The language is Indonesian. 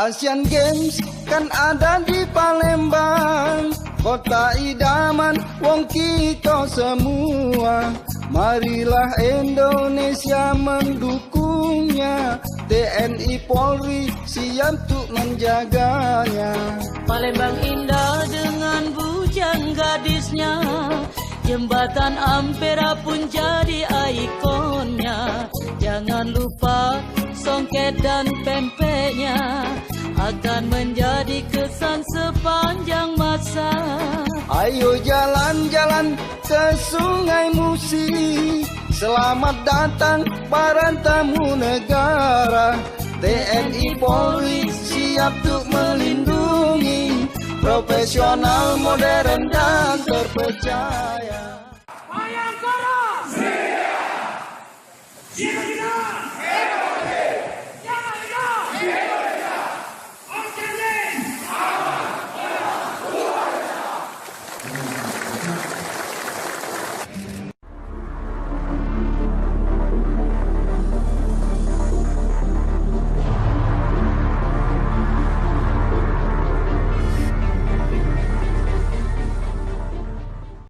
Asian Games kan ada di Palembang, kota idaman wong kita semua. Marilah Indonesia mendukungnya, TNI Polri siap untuk menjaganya. Palembang indah dengan bujang gadisnya, jembatan Ampera pun jadi ikonnya. Jangan lupa songket dan pempeknya, akan menjadi kesan sepanjang masa. Ayo jalan-jalan ke Sungai Musi, selamat datang para tamu negara. TNI Polri siap untuk melindungi, profesional, modern dan terpercaya. Bayangkara! Siap!